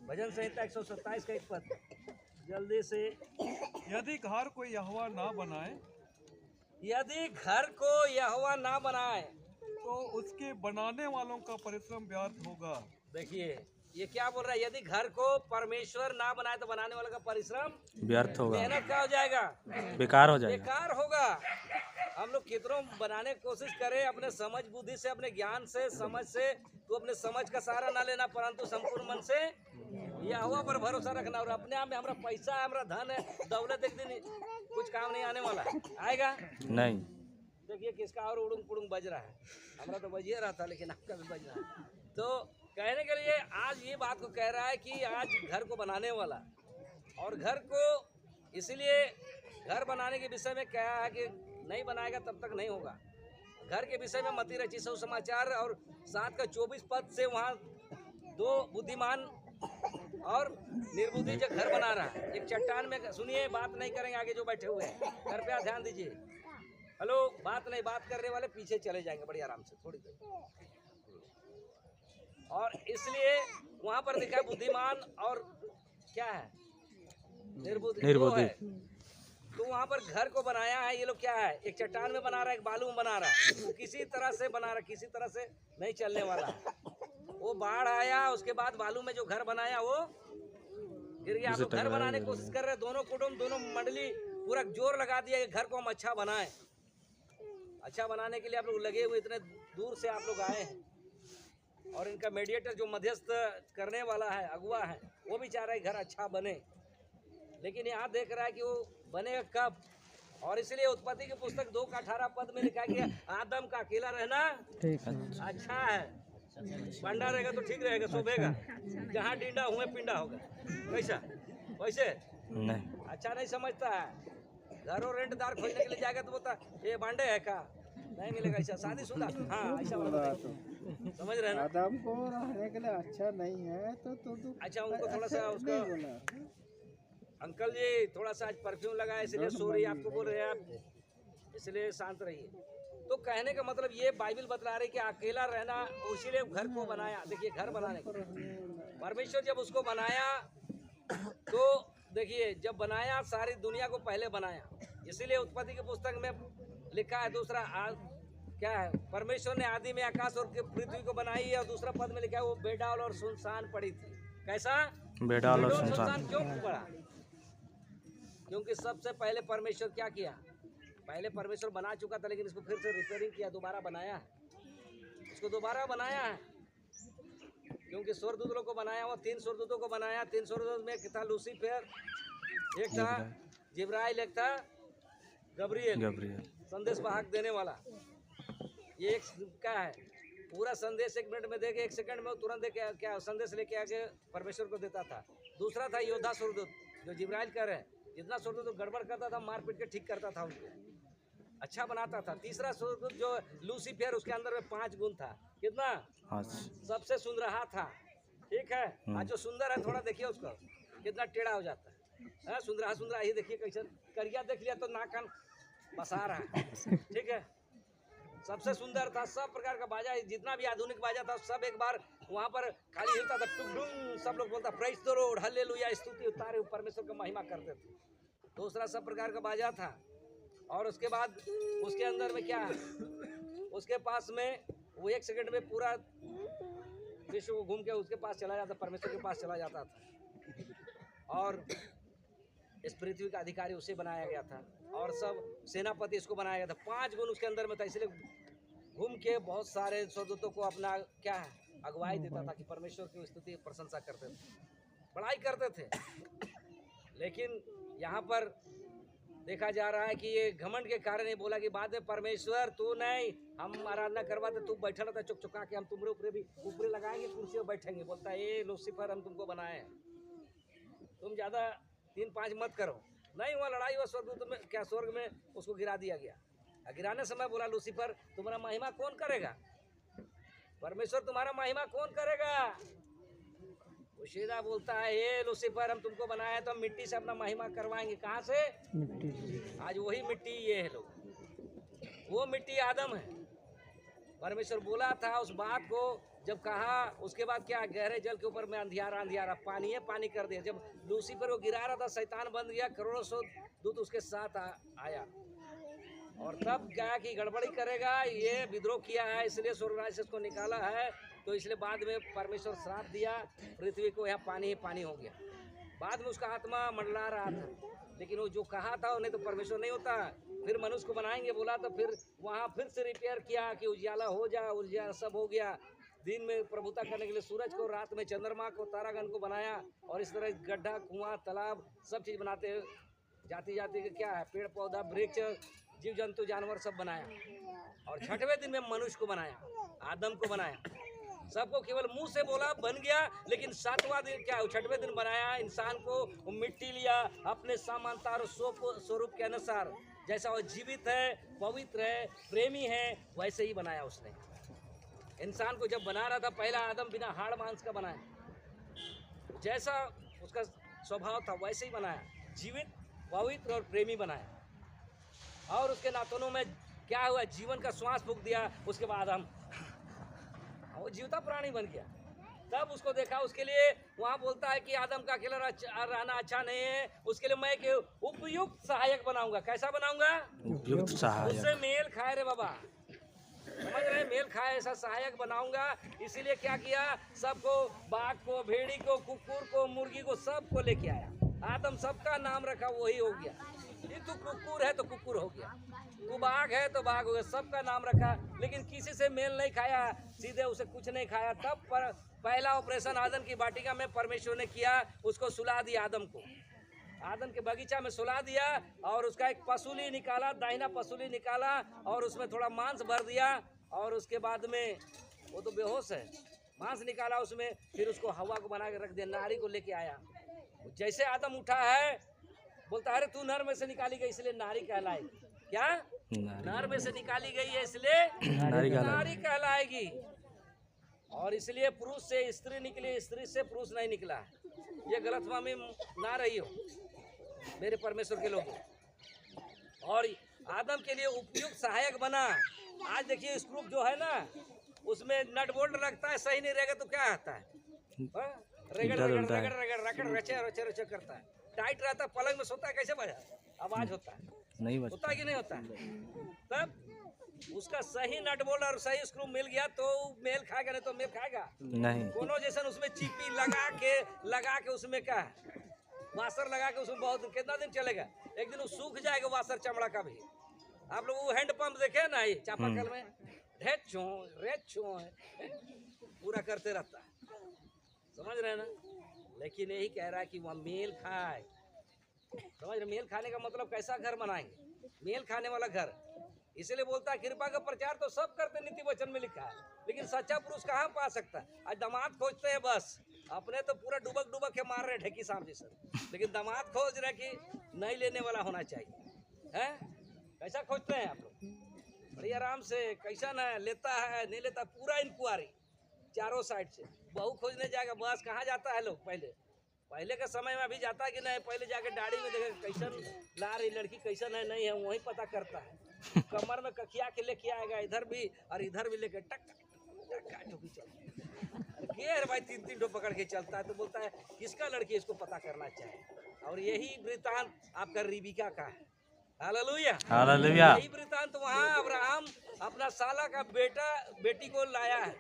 भजन संहिता 127 का एक पद जल्दी से। यदि घर को यहोवा ना बनाए यदि घर को यहोवा ना बनाए तो उसके बनाने वालों का परिश्रम व्यर्थ होगा। देखिए ये क्या बोल रहा है, यदि घर को परमेश्वर ना बनाए तो बनाने वाले का परिश्रम व्यर्थ होगा, मेहनत क्या हो जाएगा, बेकार हो जाएगा। बेकार होगा। हम लोग कितनों बनाने की कोशिश करें अपने समझ बुद्धि से, अपने ज्ञान से, समझ से, तो अपने समझ का सहारा ना लेना, परंतु संपूर्ण मन से यहोवा पर भरोसा रखना। और अपने आप में हमारा पैसा है, हमारा धन है, दौलत एक दिन कुछ काम नहीं आने वाला, आएगा नहीं। देखिए किसका और उड़ूंग पुड़ूंग बज रहा है, हमारा तो बजिए रहा था लेकिन आपका भी बज रहा है। तो कहने के लिए आज ये बात को कह रहा है कि आज घर को बनाने वाला, और घर को इसलिए घर बनाने के विषय में कहा है कि नहीं बनाएगा तब तक नहीं होगा। घर के विषय में मती रची सुसमाचार और 7 का 24 पद से वहाँ 2 बुद्धिमान और निर्बुद्धि जो घर बना रहा है एक चट्टान में। सुनिए, बात नहीं करेंगे आगे जो बैठे हुए हैं, कृपया ध्यान दीजिए। हेलो, बात नहीं, बात करने वाले पीछे चले जाएंगे बड़ी आराम से थोड़ी देर। और इसलिए वहां पर लिखा बुद्धिमान और क्या है, निर्बुद्धि। तो वहां पर घर को बनाया है ये लोग, क्या है, एक चट्टान में बना रहा है, एक बालू में बना रहा है, तो किसी तरह से बना रहा है, किसी तरह से नहीं चलने वाला। वो बाढ़ आया, उसके बाद बालू में जो घर बनाया वो गिर गया। आप लोग घर बनाने की कोशिश कर रहे हैं, दोनों कुटुंब, दोनों मंडली पूरा जोर लगा दिया कि घर को हम अच्छा बनाएं। अच्छा बनाने के लिए आप लोग लगे हुए, इतने दूर से आप लोग आए हैं, और इनका मीडिएटर जो मध्यस्थ करने वाला है, अगुआ है, वो भी चाह रहा है घर अच्छा बने, लेकिन यहाँ देख रहा है कि वो बनेगा कब। और इसलिए उत्पत्ति की पुस्तक 2 का 18 पद में लिखा गया, आदम का अकेला रहना अच्छा है, बंडा रहेगा तो ठीक रहेगा, शोभेगा, जहाँ डींडा हुए पिंडा होगा। कैसा वैसे नहीं, अच्छा नहीं समझता है। घर और रेंटदार खोजने के लिए जाएगा तो बोलता ये बांडे है का, नहीं मिलेगा ऐसा, शादीशुदा, हाँ ऐसा समझ रहे हैं ना। आदम को रहने के लिए अच्छा नहीं है तो अच्छा उनको थोड़ा सा उसका अंकल जी थोड़ा सा आज परफ्यूम लगाया इसलिए सो रही है, आपको बोल रहे हैं आप, इसलिए शांत रहिए। तो कहने का मतलब ये बाइबल बतला रही कि अकेला रहना, इसीलिए घर को बनाया। देखिए घर बनाने का परमेश्वर जब उसको बनाया तो देखिए जब बनाया सारी दुनिया को पहले बनाया, इसीलिए उत्पत्ति की पुस्तक में लिखा है दूसरा क्या है, परमेश्वर ने आदि में आकाश और पृथ्वी को बनाई, और दूसरा पद में लिखा है वो बेडाल और सुनसान पड़ी थी। कैसा बेडाल और सुनसान क्यों पड़ा? क्योंकि सबसे पहले परमेश्वर क्या किया, पहले परमेश्वर बना चुका था लेकिन इसको फिर से रिपेयरिंग किया, दोबारा बनाया है, इसको दोबारा बनाया है। क्योंकि स्वर्गदूतों को बनाया, वो 3 स्वर्गदूतों को बनाया। 3 स्वर्गदूत में एक था लूसीफर, एक था जिब्राइल, एक था गब्रिएल, संदेश वाहक देने वाला। ये एक क्या है, पूरा संदेश 1 मिनट में देके 1 सेकंड में तुरंत देके क्या संदेश लेके आके परमेश्वर को देता था। दूसरा था योद्धा स्वर्गदूत, जो जिब्राइल कह रहे हैं, जितना स्वर्गदूत गड़बड़ करता था मार पीट के ठीक करता था, उनको अच्छा बनाता था। तीसरा स्वर्गदूत जो लूसीफर, उसके अंदर में 5 गुण था, कितना, सबसे सुंदरहा था, ठीक है। आज जो सुंदर है थोड़ा देखिए उसको कितना टेढ़ा हो जाता है, सुंदरहा सुंदरहा ही देखिए कैसे, करिया देख लिया तो नाक कान बसा रहा है, ठीक है। सबसे सुंदर था, सब प्रकार का बाजा, जितना भी आधुनिक बाजा था सब एक बार वहाँ पर खाली हिलता था, टुक सब लोग बोलता प्रेज द लॉर्ड, हालेलुया, स्तुति उतारे परमेश्वर का महिमा करते थे। दूसरा सब प्रकार का बाजा था, और उसके बाद उसके अंदर में क्या है, उसके पास में वो 1 सेकंड में पूरा विश्व को घूम के उसके पास चला जाता, परमेश्वर के पास चला जाता था, और इस पृथ्वी का अधिकारी उसे बनाया गया था, और सब सेनापति इसको बनाया गया था। 5 गुण उसके अंदर में था, इसलिए घूम के बहुत सारे स्वर्गदूतों को अपना क्या है अगुवाई देता था कि परमेश्वर की स्तुति प्रशंसा करते थे, बड़ाई करते थे। लेकिन यहाँ पर देखा जा रहा है कि ये घमंड के कारण ये बोला कि बाद में परमेश्वर तू नहीं, हम आराधना करवाते, तू बैठा रहता चुक चुका के, हम तुम्हारे ऊपर भी ऊपर लगाएंगे, कुर्सी पर बैठेंगे। बोलता है ये लूसीफर, हम तुमको बनाए हैं, तुम ज़्यादा 3-5 मत करो। नहीं हुआ, लड़ाई हुआ स्वर्गदूत में, क्या स्वर्ग में उसको गिरा दिया गया। गिराने समय बोला लूसीफर तुम्हारा महिमा कौन करेगा, परमेश्वर तुम्हारा महिमा कौन करेगा। वो सीधा बोलता है ये लूसीफर, हम तुमको बनाए तो हम मिट्टी से अपना महिमा करवाएंगे। कहाँ से? मिट्टी। आज वही मिट्टी ये है लोग, वो मिट्टी आदम है। परमेश्वर बोला था उस बात को जब कहा उसके बाद क्या गहरे जल के ऊपर में अंधियारा अंधियारा पानी है पानी कर दिया। जब लूसीफर को गिरा रहा था शैतान बन गया, करोड़ों सौ दूत उसके साथ आया और तब कहा कि गड़बड़ी करेगा, ये विद्रोह किया है इसलिए स्वर्गराज से उसको निकाला है। तो इसलिए बाद में परमेश्वर श्राप दिया पृथ्वी को, यहाँ पानी ही पानी हो गया। बाद में उसका आत्मा मंडला रहा था, लेकिन वो जो कहा था उन्हें तो परमेश्वर नहीं होता। फिर मनुष्य को बनाएंगे बोला तो फिर वहाँ फिर से रिपेयर किया कि उजाला हो जा, उजाला सब हो गया। दिन में प्रभुता करने के लिए सूरज को, रात में चंद्रमा को, तारागण को बनाया और इस तरह गड्ढा, कुआं, तालाब सब चीज़ बनाते जाति जाति के क्या है, पेड़ पौधा, वृक्ष, जीव जंतु, जानवर सब बनाया। और छठवें दिन में मनुष्य को बनाया, आदम को बनाया। सबको केवल मुंह से बोला बन गया, लेकिन सातवां दिन क्या, छठवें दिन बनाया इंसान को, मिट्टी लिया अपने समानता और स्वरूप के अनुसार, जैसा वो जीवित है, पवित्र है, प्रेमी है, वैसे ही बनाया उसने। इंसान को जब बना रहा था पहला आदम बिना हाड़ मांस का बनाया, जैसा उसका स्वभाव था वैसे ही बनाया, जीवित, पवित्र और प्रेमी बनाया। और उसके नाखूनों में क्या हुआ, जीवन का श्वास फूंक दिया। उसके बाद हम वो जीवता प्राणी बन गया। तब उसको देखा, उसके लिए वहाँ बोलता है कि आदम का अकेला रहना अच्छा नहीं है, उसके लिए मैं एक उपयुक्त सहायक बनाऊंगा। कैसा बनाऊंगा? उपयुक्त सहायक। उससे मेल खाए रे बाबा, समझ रहे, मेल खाए ऐसा सहायक बनाऊंगा। इसीलिए क्या किया, सबको, बाघ को, भेड़ी को, कुकुर को, मुर्गी को, सबको लेके आया। आदम सबका नाम रखा, वही हो गया। ये तू कुकुर है तो कुकुर हो गया, तू बाघ है तो बाघ हो गया, सबका नाम रखा। लेकिन किसी से मेल नहीं खाया, सीधे उसे कुछ नहीं खाया। तब पहला ऑपरेशन आदम की वाटिका में परमेश्वर ने किया, उसको सुला दिया आदम को, आदम के बगीचा में सुला दिया और उसका एक पसूली निकाला, दाहिना पसूली निकाला और उसमें थोड़ा मांस भर दिया। और उसके बाद में वो तो बेहोश है, मांस निकाला उसमें, फिर उसको हवा को बना के रख दिया, नारी को लेके आया। जैसे आदम उठा है, बोलता है अरे तू नर में से निकाली गई इसलिए नारी कहलाएगी। क्या? नर में से निकाली गई है इसलिए नारी कहलाएगी। और इसलिए पुरुष से स्त्री निकली, स्त्री से पुरुष नहीं निकला। ये गलतफहमी ना रही हो मेरे परमेश्वर के लोगों। और आदम के लिए उपयुक्त सहायक बना। आज देखिए स्क्रू जो है ना, उसमें नट बोल्ट लगता है, सही नहीं रहेगा तो क्या आता है, रगड़ रगड़ रगड़ रगड़ रगड़ रचे रचे रचे करता है। टाइट रहता है, पलंग में सोता है, कैसे बजा, आवाज होता है, नहीं होता है कि नहीं होता है? तब उसका सही नट बोल्ट और सही स्क्रू मिल गया तो मेल खाएगा, नहीं तो मेल खाएगा नहीं। कोनो जैसा उसमें चिपी लगा के उसमें क्या वाशर लगा के उसमें बहुत कितना दिन चलेगा, एक दिन वो सूख जाएगा वाशर चमड़ा का भी। आप लोग वो हैंड पंप देखे ना, ये चापाकल में रेचो पूरा करते रहता है, समझ रहे हैं ना। लेकिन यही कह रहा है कि वह मेल खाए, समझ रहे, मेल खाने का मतलब कैसा घर बनाएंगे, मेल खाने वाला घर। इसलिए बोलता है कृपा का प्रचार तो सब करते, नीति वचन में लिखा है, लेकिन सच्चा पुरुष कहाँ पा सकता है? आज दामाद खोजते हैं, बस अपने तो पूरा डुबक के मार रहे ढेकी सांप जैसे, लेकिन दामाद खोज रहे कि नहीं लेने वाला होना चाहिए, है? कैसा खोजते हैं आप लोग? बड़ी आराम से, कैसा ना लेता है नहीं लेता, पूरा इंक्वायरी चारों साइड से। बहू खोजने जाएगा, बस कहाँ जाता है लोग, पहले का समय में अभी जाता है कि नहीं, पहले जाके दाढ़ी में देखेगा कैसन ला रही लड़की, कैसन है नहीं है, वही पता करता है। कमर में कखिया के लेके आएगा, इधर भी और इधर भी लेके टक ठोकी चलता है भाई, 3-3 ठो पकड़ के चलता है। तो बोलता है किसका लड़की, इसको पता करना चाहिए। और यही वृतांत आपका रिबिका का है। Hallelujah hallelujah. यही वृतांत वहाँ अब्राहम अपना साला का बेटी को लाया है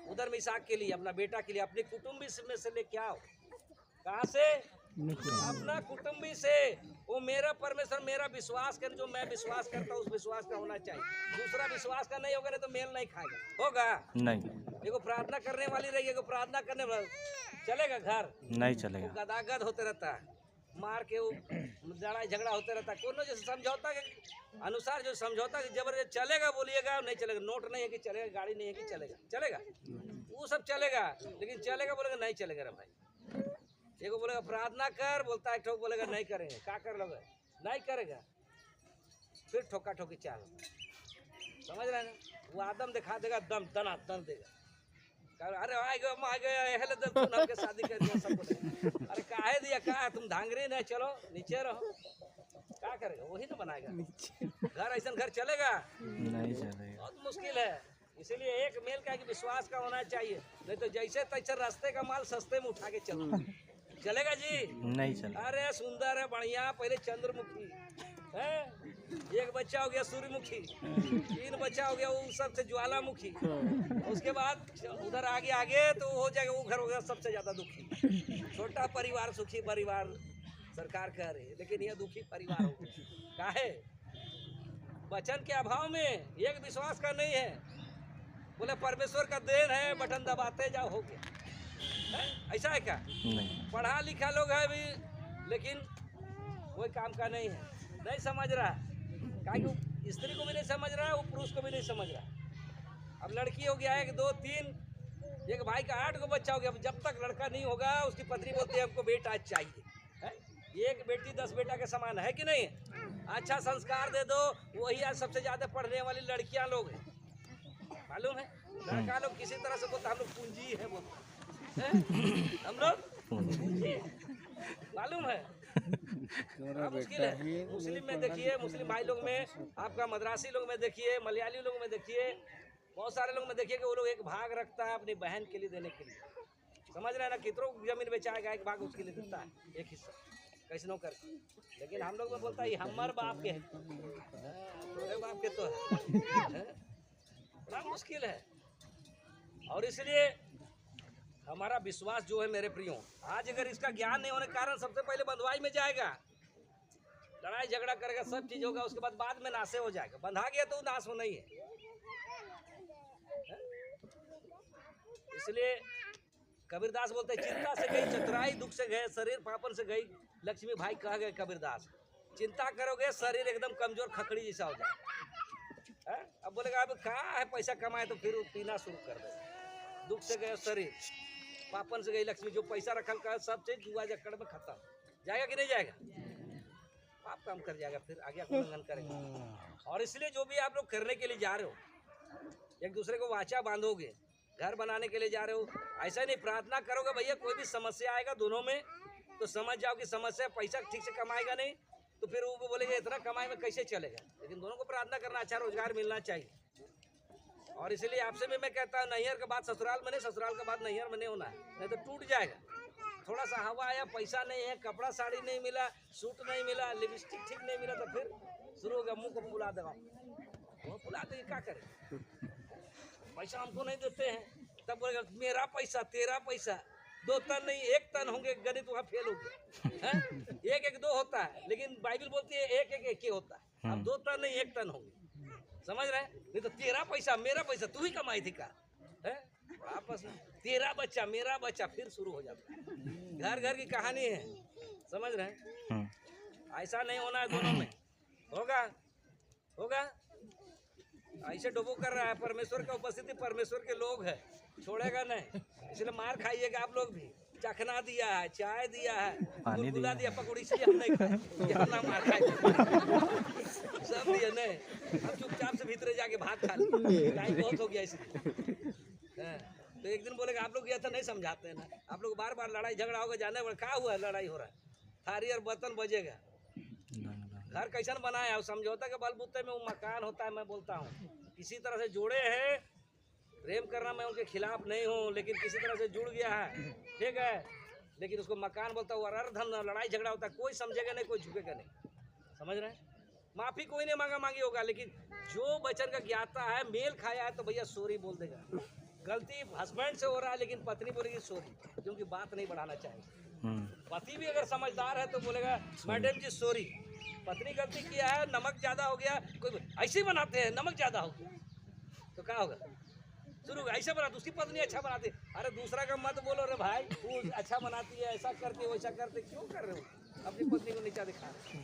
उधर में इसहाक के लिए, अपना बेटा के लिए, अपने कुटुंबी में से लेके आओ। कहाँ से? अपना कुटुंबी से। वो मेरा परमेश्वर, मेरा विश्वास कर, जो मैं विश्वास करता हूँ उस विश्वास का होना चाहिए। दूसरा विश्वास का नहीं होगा नहीं तो मेल नहीं खाएगा, होगा नहीं। देखो प्रार्थना करने वाली रही, एगो प्रार्थना करने वाला चलेगा घर नहीं चलेगा, गदागद होते रहता है, मार के वो लड़ाई झगड़ा होते रहता है। कोनो जैसे समझौता के अनुसार जो समझौता के जबरदस्त चलेगा बोलिएगा, नहीं चलेगा। नोट नहीं है कि चलेगा, गाड़ी नहीं है कि चलेगा, वो सब चलेगा, लेकिन चलेगा बोलेगा नहीं चलेगा रे भाई। एगो बोलेगा प्रार्थना कर, बोलता है ठोक, बोलेगा नहीं करेंगे, क्या कर लोगे, नहीं करेगा, फिर ठोका ठोकी चाल, समझ रहे हैं ना। वो आदम दिखा देगा, दम दना दन देगा, अरे आ गए के शादी कर दिया सबको। अरे काहे दिया, कहा तुम धांगरी नहीं, चलो नीचे रहो, क्या करेगा, वही ना बनाएगा घर। ऐसा घर चलेगा नहीं, चलेगा, बहुत मुश्किल है। इसीलिए एक मेल का कि विश्वास का होना चाहिए, नहीं तो जैसे तैसे रास्ते का माल सस्ते में उठा के चलो। चलेगा जी? नहीं चल। अरे सुंदर है, बढ़िया। पहले चंद्रमुखी है, एक बच्चा हो गया सूर्यमुखी, 3 बच्चा हो गया वो सबसे ज्वालामुखी, उसके बाद उधर आगे आगे तो हो जाएगा वो घर होगा सबसे ज्यादा दुखी। छोटा परिवार सुखी परिवार सरकार कह रही है, लेकिन यह दुखी परिवार हो गया। काहे? वचन के अभाव में, एक विश्वास का नहीं है। बोले परमेश्वर का देन है, बटन दबाते जाओ हो गया है? ऐसा है क्या? नहीं। पढ़ा लिखा लोग है भी, लेकिन कोई काम का नहीं है, नहीं समझ रहा है। कि वो स्त्री को भी नहीं समझ रहा है, वो पुरुष को भी नहीं समझ रहा है। अब लड़की हो गया 1 2 3, एक भाई का 8 को बच्चा हो गया। जब तक लड़का नहीं होगा उसकी पत्नी बोलती है हमको बेटा चाहिए है? एक बेटी 10 बेटा के समान है कि नहीं? अच्छा संस्कार दे दो, वही आज सबसे ज्यादा पढ़ने वाली लड़कियां लोग हैं, मालूम है? लड़का लोग किसी तरह से बोलता हम लोग पूंजी है, बोलते हैं हम लोग, मालूम है? मुश्किल है। मुस्लिम में देखिए, मुस्लिम भाई लोग में, आपका मद्रासी लोग में देखिए, मलयाली लोग में देखिए, बहुत सारे लोग में देखिए कि वो लोग एक भाग रखता है अपनी बहन के लिए देने के लिए। समझ रहे हैं ना? कितनों जमीन बेचाएगा, एक भाग उसके लिए देता है, एक हिस्सा कैसे नो कर। लेकिन हम लोग में बोलता है हमारे बाप के, तुम्हारे बाप के तो है। बड़ा मुश्किल है। और इसलिए हमारा विश्वास जो है मेरे प्रियो, आज अगर इसका ज्ञान नहीं होने के कारण सबसे पहले बंधुआई में जाएगा, लड़ाई झगड़ा करेगा, सब चीज होगा, उसके बाद में नाशे हो जाएगा। बंधा गया तो नाश होना ही है। इसलिए कबीरदास बोलते हैं चिंता से गई चतुराई, दुख से गए शरीर, पापन से गई लक्ष्मी। भाई कहा गए कबीरदास, चिंता करोगे शरीर एकदम कमजोर खखड़ी जैसा हो जाए। अब बोलेगा अब कहाँ है पैसा कमाए, तो फिर पीना शुरू कर दे। दुख से गए शरीर, पापन से गई लक्ष्मी। जो पैसा रखल का सब चीज जुआ जक्कड़ में खत्म। जाएगा कि नहीं जाएगा? पाप काम कर जाएगा, फिर आगे आपको उल्लंघन करेगा। और इसलिए जो भी आप लोग करने के लिए जा रहे हो, एक दूसरे को वाचा बांधोगे, घर बनाने के लिए जा रहे हो, ऐसा नहीं प्रार्थना करोगे भैया कोई भी समस्या आएगा दोनों में तो समझ जाओ कि समस्या, पैसा ठीक से कमाएगा नहीं तो फिर वो बोलेगा इतना कमाई में कैसे चलेगा। लेकिन दोनों को प्रार्थना करना, अच्छा रोजगार मिलना चाहिए। और इसलिए आपसे भी मैं कहता हूँ नैहर के बाद ससुराल में नहीं, ससुराल के बाद नैहर में नहीं होना है, नहीं तो टूट जाएगा। थोड़ा सा हवा आया, पैसा नहीं है, कपड़ा साड़ी नहीं मिला, सूट नहीं मिला, लिपस्टिक ठीक नहीं मिला, तो फिर शुरू हो गया मुँह को फुला देगा। वो फुला देंगे क्या करें? पैसा हमको नहीं देते हैं, तब बोलेगा मेरा पैसा तेरा पैसा। 2 टन नहीं 1 टन होंगे, गणित वहाँ फेल हो गया। 1 1 2 होता है, लेकिन बाइबल बोलती है 1 1 1 ही होता है। अब 2 टन नहीं 1 टन होंगे, समझ रहे हैं? नहीं तो तेरा पैसा मेरा पैसा, तू ही कमाई थी का है? आपस में तेरा बच्चा मेरा बच्चा, फिर शुरू हो जाता है। घर घर की कहानी है, समझ रहे हैं? ऐसा नहीं होना है दोनों में। होगा होगा ऐसे डुबो कर रहा है। परमेश्वर का उपस्थिति, परमेश्वर के लोग है, छोड़ेगा नहीं। इसलिए मार खाइएगा आप लोग भी। चखना दिया है, चाय दिया है, गुलगुला दिया, पकौड़ी से हम नहीं खाए, यहाँ ना मार खाए, सब दिया नहीं। हम चुपचाप से भीतर जाके भात खा लिए, टाइम बहुत हो गया इसलिए। तो एक दिन बोलेगा आप लोग ये तो नहीं समझाते हैं ना, आप लोग बार बार लड़ाई झगड़ा होगा, जाने वाला क्या हुआ लड़ाई हो रहा है, थारी और बर्तन बजेगा। घर कैसन बनाया है, समझौता के बलबूते में वो मकान होता है। मैं बोलता हूँ किसी तरह से जुड़े हैं, प्रेम करना मैं उनके खिलाफ नहीं हूँ, लेकिन किसी तरह से जुड़ गया है, ठीक है, लेकिन उसको मकान बोलता हूँ। धन लड़ाई झगड़ा होता है, कोई समझेगा नहीं, कोई झुकेगा नहीं, समझ रहे हैं? माफी कोई नहीं मांगी होगा, लेकिन जो वचन का ज्ञाता है, मेल खाया है, तो भैया सॉरी बोल देगा। गलती हस्बैंड से हो रहा है, लेकिन पत्नी बोलेगी सॉरी, क्योंकि बात नहीं बढ़ाना चाहिए। पति भी अगर समझदार है तो बोलेगा मैडम जी सॉरी, पत्नी गलती किया है, नमक ज्यादा हो गया, कोई ऐसे ही बनाते हैं, नमक ज्यादा हो गया तो क्या होगा? शुरू ऐसे बनाते, उसकी पत्नी अच्छा बनाती है, अरे दूसरा का मत बोलो रे भाई, वो अच्छा बनाती है, ऐसा करती है वैसा करते, क्यों कर रहे हो? अपनी पत्नी को नीचा दिखा रहे।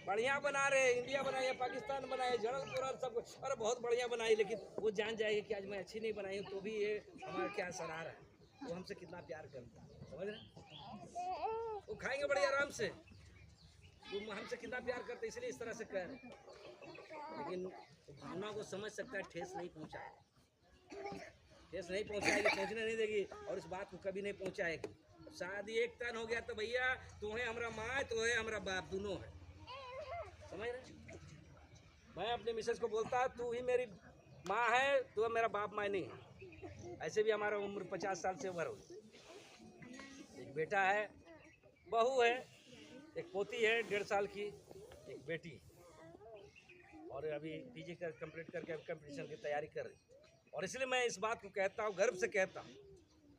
बढ़िया बना रहे, इंडिया बनाई, पाकिस्तान बनाए, जड़ल पुरल सब कुछ, अरे बहुत बढ़िया बनाई, लेकिन वो जान जाएगी कि आज मैं अच्छी नहीं बनाई हूँ, तो भी ये हमारा क्या सरार है, वो हमसे कितना प्यार करता है, समझ रहे? वो खाएंगे बड़े आराम से, वो हमसे कितना प्यार करते, इसलिए इस तरह से कह रहे। लेकिन भावना को समझ सकता है, ठेस नहीं पहुँचाएगी, ठेस नहीं पहुँचाएगी, पहुँचने नहीं देगी, और इस बात को कभी नहीं पहुँचाएगी। शादी 1 टन हो गया तो भैया तुम्हें हमारा माँ, तो है हमारा बाप, दोनों है, समझ रहे? मैं अपने मिसेस को बोलता तू ही मेरी माँ है तो मेरा बाप माँ नहीं है। ऐसे भी हमारा उम्र 50 साल से ऊपर हो। एक बेटा है, बहू है, एक पोती है 1.5 साल की, एक बेटी, और अभी पीजी कर कंप्लीट करके अब कंपटीशन की तैयारी कर रही। और इसलिए मैं इस बात को कहता हूँ, गर्व से कहता हूँ।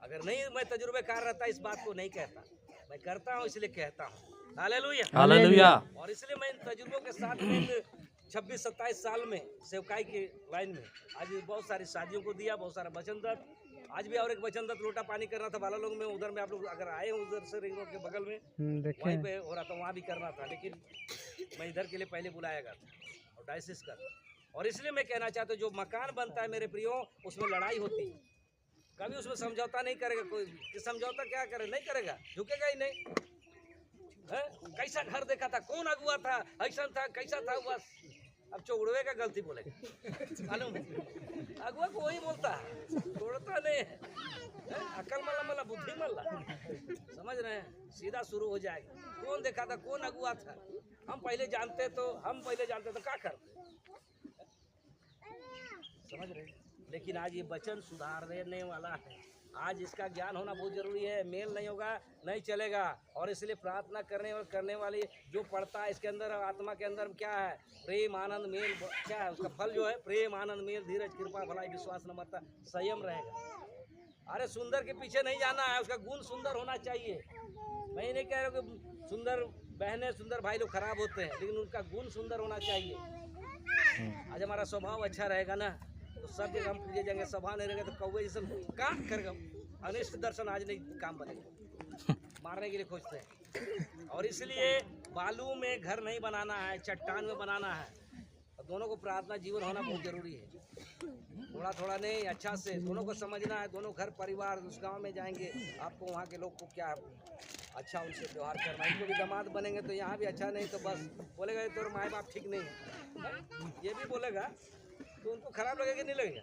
अगर नहीं मैं तजुर्बेकार रहता इस बात को नहीं कहता, मैं करता हूँ इसलिए कहता हूँ। हालेलुया। हालेलुया। और इसलिए मैं इन तजुर्बों के साथ में 26-27 साल में सेवकाई के लाइन में आज बहुत सारी शादियों को दिया, बहुत सारा वचन दत्त। आज भी और एक वचन दत्त लोटा पानी करना था बाला लोग में, उधर में आप लोग अगर आए हो उधर से रिंग रोड के बगल में वहीं पे हो रहा था, वहाँ भी करना था, लेकिन मैं इधर के लिए पहले बुलाया गया था और डायसिस का। और इसलिए मैं कहना चाहता हूँ जो मकान बनता है मेरे प्रियो, उसमें लड़ाई होती है, कभी उसमें समझौता नहीं करेगा कोई। कि समझौता क्या करे, नहीं करेगा, झुकेगा ही नहीं। है? कैसा घर देखा था, कौन अगुआ था, ऐसा था, कैसा था, बस अब चौड़वे का गलती बोलेगा, मालूम है? अगुआ को वही बोलता है, तोड़ता नहीं है। अकल मल्ला मल्ला बुद्धि मल्ला, समझ रहे हैं? सीधा शुरू हो जाएगा। कौन देखा था, कौन अगुआ था, हम पहले जानते तो क्या करते, समझ रहे? लेकिन आज ये वचन सुधारने वाला है। आज इसका ज्ञान होना बहुत जरूरी है। मेल नहीं होगा नहीं चलेगा। और इसलिए प्रार्थना करने वाली जो पढ़ता है, इसके अंदर आत्मा के अंदर क्या है, प्रेम आनंद मेल, क्या है उसका फल जो है, प्रेम आनंद मेल धीरज कृपा भलाई विश्वास नम्रता संयम रहेगा। अरे सुंदर के पीछे नहीं जाना है, उसका गुण सुंदर होना चाहिए। मैं ये नहीं कह रहा कि सुंदर बहनें सुंदर भाई लोग खराब होते हैं, लेकिन उनका गुण सुंदर होना चाहिए। आज हमारा स्वभाव अच्छा रहेगा ना तो सब जगह हम पूजे जाएंगे। स्वभाव नहीं रहेगा तो कौवे जैसे काम करेगा, अनिष्ट दर्शन आज नहीं काम बनेगा, मारने के लिए खोजते हैं। और इसलिए बालू में घर नहीं बनाना है, चट्टान में बनाना है। और दोनों को प्रार्थना जीवन होना बहुत जरूरी है। थोड़ा थोड़ा नहीं, अच्छा से दोनों को समझना है। दोनों घर परिवार उस गांव में जाएंगे, आपको वहाँ के लोग को क्या अच्छा उनसे व्यवहार करना है। इनको भी दामाद बनेंगे तो यहाँ भी अच्छा, नहीं तो बस बोलेगा तो माँ बाप ठीक नहीं है, ये भी बोलेगा तो उनको खराब लगेगा नहीं लगेगा,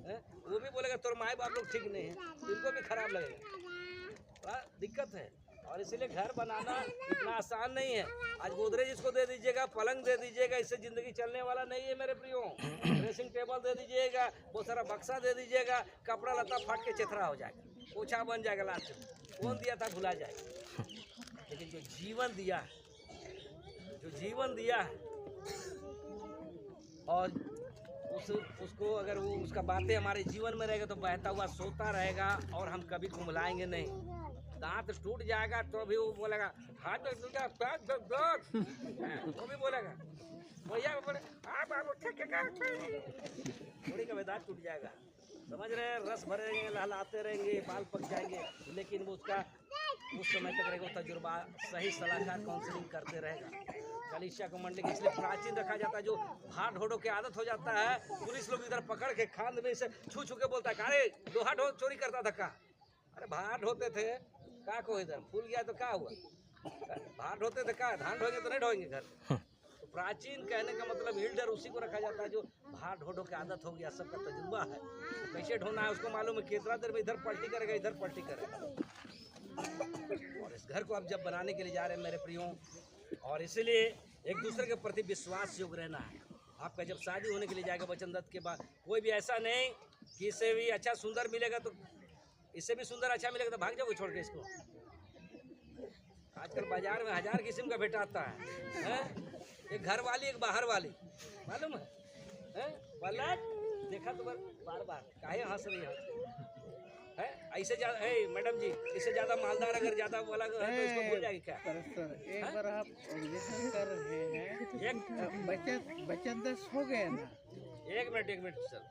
है? वो भी बोलेगा तो माँ बाप लोग ठीक नहीं है, उनको भी खराब लगेगा। दिक्कत है। और इसीलिए घर बनाना इतना आसान नहीं है। आज गोदरेज इसको दे दीजिएगा, पलंग दे दीजिएगा, इससे ज़िंदगी चलने वाला नहीं है मेरे प्रियो। ड्रेसिंग टेबल दे दीजिएगा, बहुत सारा बक्सा दे दीजिएगा, कपड़ा लता फाट के चिथरा हो जाएगा, पोछा बन जाएगा, लास्ट में कौन दिया था भुला जाएगा। लेकिन जो जीवन दिया है और उसको अगर वो उसका बातें हमारे जीवन में रहेगा तो बहता हुआ सोता रहेगा और हम कभी कुम्हलाएंगे नहीं। दांत टूट जाएगा तो भी वो बोलेगा हाथ टूट गया, वो भी बोलेगा भैया थोड़ी का दांत टूट जाएगा, समझ रहे हैं? रस भरेंगे, लहलाते रहेंगे, बाल पक जाएंगे, लेकिन वो उसका उस समय तक रहेगा तजुर्बा, सही सलाहकार काउंसलिंग करते रहेगा। कलीसिया को मंडली इसलिए प्राचीन रखा जाता है। जो हाथ ढोड़ो के आदत हो जाता है, पुलिस लोग इधर पकड़ के खान में से छू छू के बोलता है अरे लोहा ढो चोरी करता था का, अरे भार ढोते थे का को इधर फूल गया तो क्या हुआ, भार ढोते थे का, धान ढोएंगे तो नहीं ढोएंगे घर। तो प्राचीन कहने का मतलब हिल्डर उसी को रखा जाता है जो भार ढो के आदत हो गया, सबका तजुर्बा है, तो कैसे ढोना है उसको मालूम है, कितना देर में इधर पलटी करेगा इधर पलटी करेगा। और इस घर को आप जब बनाने के लिए जा रहे हैं मेरे प्रियो, और इसलिए एक दूसरे के प्रति विश्वास योग्य रहना है। आपका जब शादी होने के लिए जाएगा वचन दत्त के बाद, कोई भी ऐसा नहीं कि इससे भी अच्छा सुंदर मिलेगा तो इससे भी सुंदर अच्छा मिलेगा तो भाग जाओगे छोड़ के इसको। आजकल बाजार में 1000 किस्म का भेटाता है? एक घर वाली एक बाहर वाली, मालूम है? पलट देखा तो बार बार काहे हंस रही है? ऐसे ज्यादा मैडम जी, इससे ज्यादा मालदार अगर ज्यादा वाला तो इसको भूल जाएगी क्या? सर एक बार आप ऑब्जेक्शन कर रहे हैं, बचत 10 हो गए ना। एक मिनट सर।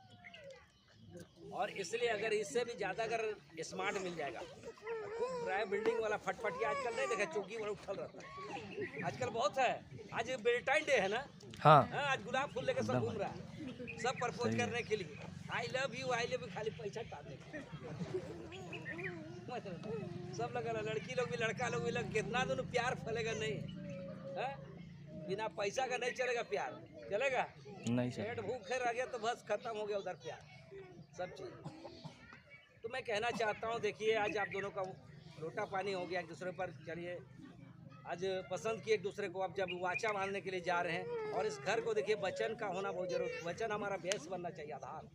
और इसलिए अगर इससे भी ज्यादा अगर स्मार्ट मिल जाएगा, खूब प्राय बिल्डिंग वाला फटफटी आजकल नहीं देखा, चौकी वाला उठल रहता है आजकल बहुत है। आज वेलेंटाइन डे है ना, हाँ, आज गुलाब फूल लेकर सब घूम रहा है, सब प्रपोज करने के लिए आई लव यू खाली पैसा टालने सब लगा, लड़की लोग भी लड़का लोग भी लग, कितना दोनों प्यार फैलेगा नहीं है? बिना पैसा का नहीं चलेगा प्यार, चलेगा नहीं। पेट भूखे रह गया तो बस खत्म हो गया उधर प्यार सब चीज। तो मैं कहना चाहता हूँ, देखिए आज आप दोनों का लोटा पानी हो गया एक दूसरे पर, चलिए आज पसंद किए एक दूसरे को। अब जब वाचा बांधने के लिए जा रहे हैं, और इस घर को देखिए वचन का होना बहुत जरूरी। वचन हमारा बेस बनना चाहिए, आधार।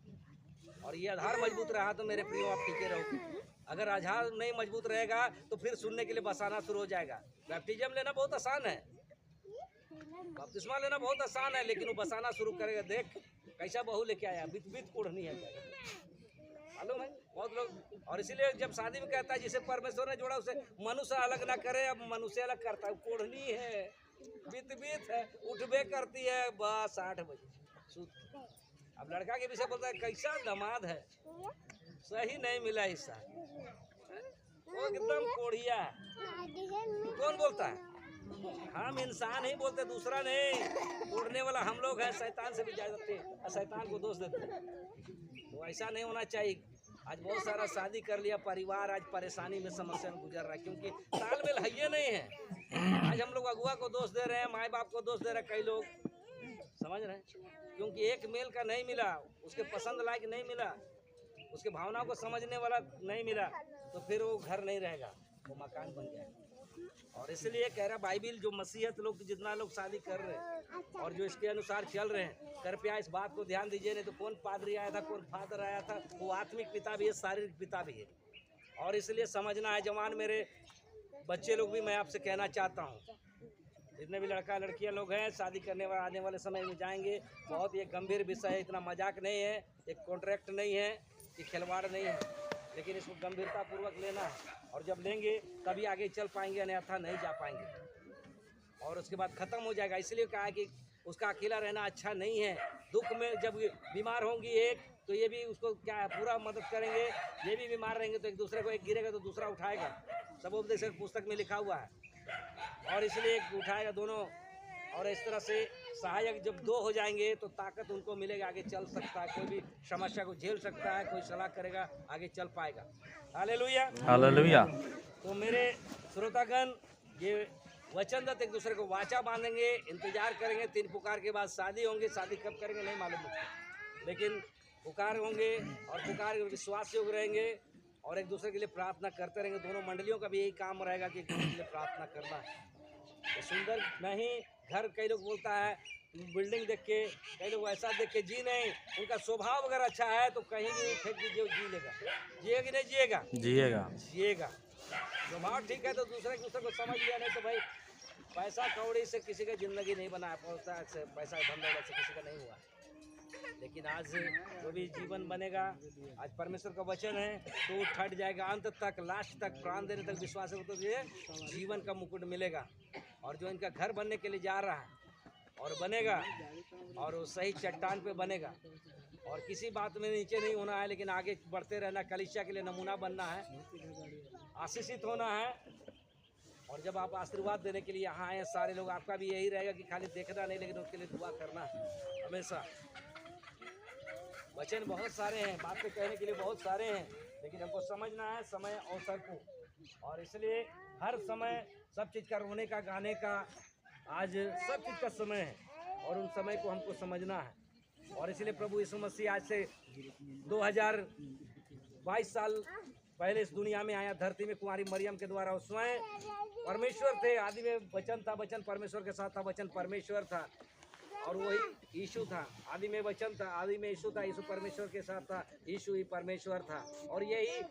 और ये आधार मजबूत रहा तो मेरे प्रियो आप टिके रहोगे। अगर आधार नहीं मजबूत रहेगा तो फिर सुनने के लिए बसाना शुरू हो जाएगा। बैप्टिज्म लेना बहुत आसान है, बपतिस्मा लेना बहुत आसान है, लेकिन वो बसाना शुरू करेगा। देख कैसा बहू लेके आया, बीत बीत ओढ़नी है, मालूम है बहुत लोग। और इसीलिए जब शादी में कहता है जिसे परमेश्वर ने जोड़ा उसे मनुष्य अलग ना करे। अब मनुष्य अलग करता है, कोढ़नी है, बीत बीत है, उठबे करती है बस 8 बजे। अब लड़का के विषय बोलता है कैसा दामाद है, सही नहीं मिला हिस्सा, वो एकदम कोढ़िया है। कौन बोलता है? हम इंसान ही बोलते, दूसरा नहीं। उड़ने वाला हम लोग हैं, शैतान से भी ज्यादा थे और शैतान को दोष देते हैं। तो ऐसा नहीं होना चाहिए। आज बहुत सारा शादी कर लिया, परिवार आज परेशानी में, समस्या में गुजर रहा है, क्योंकि तालमेल है ये नहीं है। आज हम लोग अगुआ को दोष दे रहे हैं, माए बाप को दोष दे रहे हैं, कई लोग समझ रहे हैं, क्योंकि एक मेल का नहीं मिला, उसके पसंद लायक नहीं मिला, उसके भावनाओं को समझने वाला नहीं मिला, तो फिर वो घर नहीं रहेगा, वो मकान बन जाएगा। और इसलिए कह रहा बाइबिल, जो मसीहत लोग जितना लोग शादी कर रहे हैं और जो इसके अनुसार चल रहे हैं, कृपया इस बात को ध्यान दीजिए। नहीं तो कौन पादरी आया था, कौन फादर आया था, वो आत्मिक पिता भी है, शारीरिक पिता भी है। और इसलिए समझना है, जवान मेरे बच्चे लोग भी मैं आपसे कहना चाहता हूँ, जितने भी लड़का लड़कियाँ लोग हैं, शादी करने वाले आने वाले समय में जाएंगे, बहुत ये गंभीर विषय है, इतना मजाक नहीं है, एक कॉन्ट्रैक्ट नहीं है, ये खिलवाड़ नहीं है, लेकिन इसको गंभीरता पूर्वक लेना है। और जब लेंगे तभी आगे चल पाएंगे, अन्यथा नहीं जा पाएंगे और उसके बाद ख़त्म हो जाएगा। इसलिए कहा कि उसका अकेला रहना अच्छा नहीं है। दुख में जब बीमार होंगी एक, तो ये भी उसको क्या है, पूरा मदद करेंगे। ये भी बीमार रहेंगे तो एक दूसरे को, एक गिरेगा तो दूसरा उठाएगा, सब उपदेश पुस्तक में लिखा हुआ है। और इसलिए एक उठाएगा दोनों, और इस तरह से सहायक जब 2 हो जाएंगे तो ताकत उनको मिलेगा, आगे चल सकता है, कोई भी समस्या को झेल सकता है, कोई सलाह करेगा आगे चल पाएगा। Hallelujah, hallelujah. तो मेरे श्रोतागण, ये वचनदत्त एक दूसरे को वाचा बांधेंगे, इंतजार करेंगे, 3 पुकार के बाद शादी होंगी। शादी कब करेंगे नहीं मालूम मुझको, लेकिन पुकार होंगे और पुकार विश्वास योग्य रहेंगे और एक दूसरे के लिए प्रार्थना करते रहेंगे। दोनों मंडलियों का भी यही काम रहेगा कि एक दूसरे के लिए प्रार्थना करना है। तो सुंदर नहीं घर, कई लोग बोलता है बिल्डिंग देख के, कई लोग ऐसा देख के जी नहीं, उनका स्वभाव अगर अच्छा है तो कहीं भी फेंक दीजिए, जी लेगा। जिएगा कि नहीं जिएगा? जिएगा। जिएगा। स्वभाव ठीक है तो दूसरे को समझ लिया, नहीं तो भाई पैसा कौड़ी से किसी का जिंदगी नहीं बना पहुँचता है, पैसा धन दौलत से किसी का नहीं हुआ। लेकिन आज जो भी जीवन बनेगा, आज परमेश्वर का वचन है, तो ठट जाएगा अंत तक, लास्ट तक, प्राण देने तक विश्वास है, तो ये जीवन का मुकुट मिलेगा। और जो इनका घर बनने के लिए जा रहा है और बनेगा, और वो सही चट्टान पे बनेगा, और किसी बात में नीचे नहीं होना है, लेकिन आगे बढ़ते रहना, कलीसिया के लिए नमूना बनना है, आशीषित होना है। और जब आप आशीर्वाद देने के लिए यहाँ आए सारे लोग, आपका भी यही रहेगा कि खाली देखना नहीं, लेकिन उसके लिए दुआ करना है हमेशा। वचन बहुत सारे हैं, बातें कहने के लिए बहुत सारे हैं, लेकिन हमको समझना है समय अवसर को। और इसलिए हर समय सब चीज़ का, रोने का, गाने का, आज सब चीज़ का समय है, और उन समय को हमको समझना है। और इसलिए प्रभु यीशु मसीह आज से 2022 साल पहले इस दुनिया में आया, धरती में कुंवारी मरियम के द्वारा। वो स्वयं परमेश्वर थे, आदि में वचन था, वचन परमेश्वर के साथ था, वचन परमेश्वर था, और वही यीशु था। आदि में वचन था, आदि में यीशु था, यीशु परमेश्वर के साथ था, यीशु ही परमेश्वर था। और यही